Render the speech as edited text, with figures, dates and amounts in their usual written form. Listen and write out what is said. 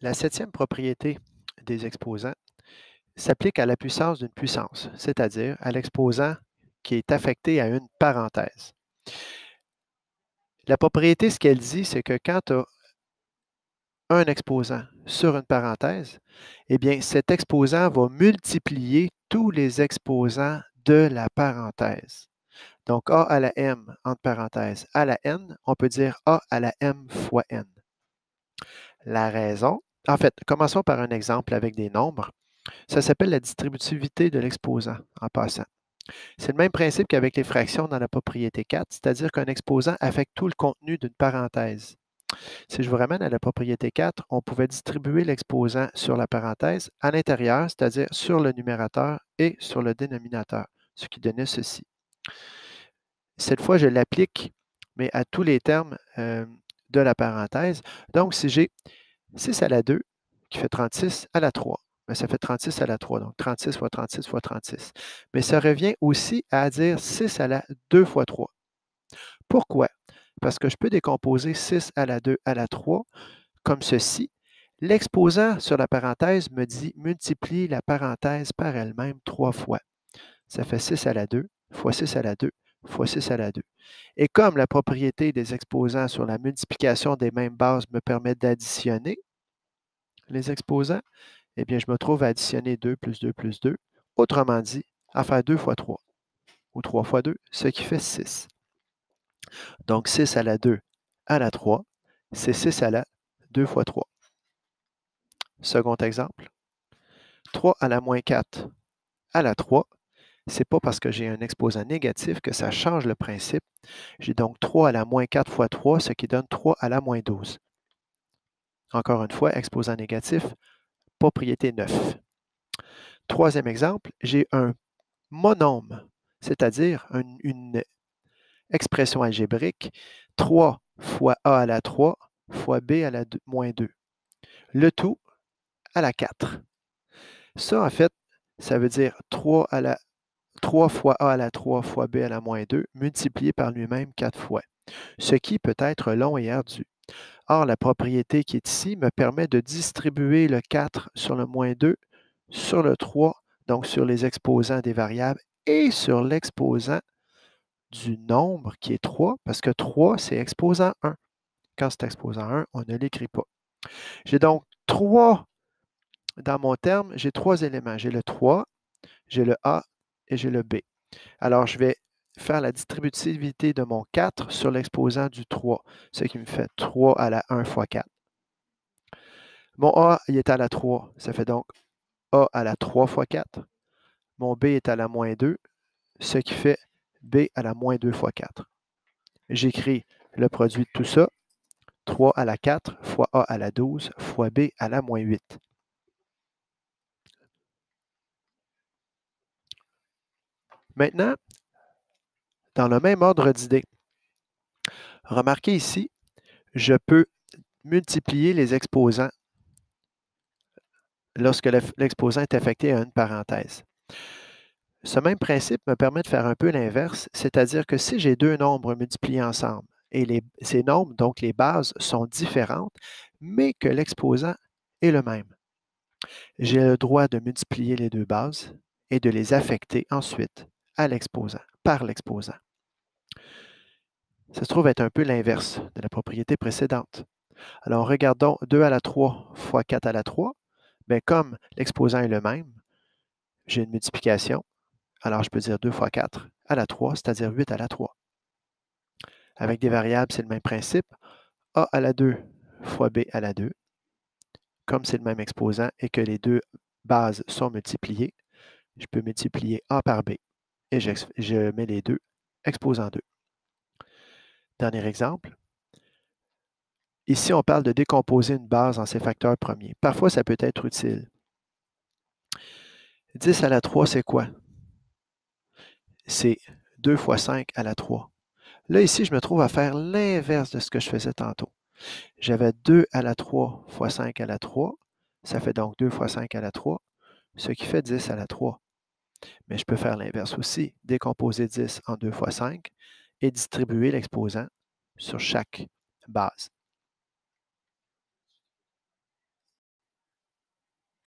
La septième propriété des exposants s'applique à la puissance d'une puissance, c'est-à-dire à l'exposant qui est affecté à une parenthèse. La propriété, ce qu'elle dit, c'est que quand tu as un exposant sur une parenthèse, eh bien, cet exposant va multiplier tous les exposants de la parenthèse. Donc, A à la m, entre parenthèses, à la n, on peut dire A à la m fois n. La raison, en fait, commençons par un exemple avec des nombres. Ça s'appelle la distributivité de l'exposant, en passant. C'est le même principe qu'avec les fractions dans la propriété 4, c'est-à-dire qu'un exposant affecte tout le contenu d'une parenthèse. Si je vous ramène à la propriété 4, on pouvait distribuer l'exposant sur la parenthèse à l'intérieur, c'est-à-dire sur le numérateur et sur le dénominateur, ce qui donnait ceci. Cette fois, je l'applique, mais à tous les termes de la parenthèse. Donc, si j'ai 6 à la 2 qui fait 36 à la 3, bien, ça fait 36 à la 3, donc 36 fois 36 fois 36. Mais ça revient aussi à dire 6 à la 2 fois 3. Pourquoi? Parce que je peux décomposer 6 à la 2 à la 3 comme ceci. L'exposant sur la parenthèse me dit multiplie la parenthèse par elle-même 3 fois. Ça fait 6 à la 2 fois 6 à la 2 fois 6 à la 2. Et comme la propriété des exposants sur la multiplication des mêmes bases me permet d'additionner les exposants, eh bien, je me trouve à additionner 2 plus 2 plus 2. Autrement dit, à faire 2 fois 3 ou 3 fois 2, ce qui fait 6. Donc, 6 à la 2 à la 3, c'est 6 à la 2 fois 3. Second exemple, 3 à la moins 4 à la 3, ce n'est pas parce que j'ai un exposant négatif que ça change le principe. J'ai donc 3 à la moins 4 fois 3, ce qui donne 3 à la moins 12. Encore une fois, exposant négatif, propriété 9. Troisième exemple, j'ai un monôme, c'est-à-dire une expression algébrique, 3 fois a à la 3 fois b à la moins 2. Le tout à la 4. Ça, en fait, ça veut dire 3 fois a à la 3 fois b à la moins 2 multiplié par lui-même 4 fois, ce qui peut être long et ardu. Or, la propriété qui est ici me permet de distribuer le 4 sur le moins 2 sur le 3, donc sur les exposants des variables et sur l'exposant du nombre qui est 3, parce que 3, c'est exposant 1. Quand c'est exposant 1, on ne l'écrit pas. J'ai donc 3, dans mon terme, j'ai 3 éléments. J'ai le 3, j'ai le A et j'ai le B. Alors, je vais faire la distributivité de mon 4 sur l'exposant du 3, ce qui me fait 3 à la 1 fois 4. Mon A, il est à la 3, ça fait donc A à la 3 fois 4. Mon B est à la moins 2, ce qui fait B à la moins 2 fois 4. J'écris le produit de tout ça, 3 à la 4 fois A à la 12 fois B à la moins 8. Maintenant, dans le même ordre d'idées, remarquez ici, je peux multiplier les exposants lorsque l'exposant est affecté à une parenthèse. Ce même principe me permet de faire un peu l'inverse, c'est-à-dire que si j'ai deux nombres multipliés ensemble et ces nombres, donc les bases, sont différentes, mais que l'exposant est le même, j'ai le droit de multiplier les deux bases et de les affecter ensuite à l'exposant, par l'exposant. Ça se trouve être un peu l'inverse de la propriété précédente. Alors, regardons 2 à la 3 fois 4 à la 3. Bien, comme l'exposant est le même, j'ai une multiplication. Alors, je peux dire 2 fois 4 à la 3, c'est-à-dire 8 à la 3. Avec des variables, c'est le même principe. A à la 2 fois B à la 2. Comme c'est le même exposant et que les deux bases sont multipliées, je peux multiplier A par B et je mets les deux exposant 2. Dernier exemple. Ici, on parle de décomposer une base en ses facteurs premiers. Parfois, ça peut être utile. 10 à la 3, c'est quoi? C'est 2 fois 5 à la 3. Là, ici, je me trouve à faire l'inverse de ce que je faisais tantôt. J'avais 2 à la 3 fois 5 à la 3. Ça fait donc 2 fois 5 à la 3, ce qui fait 10 à la 3. Mais je peux faire l'inverse aussi, décomposer 10 en 2 fois 5 et distribuer l'exposant sur chaque base.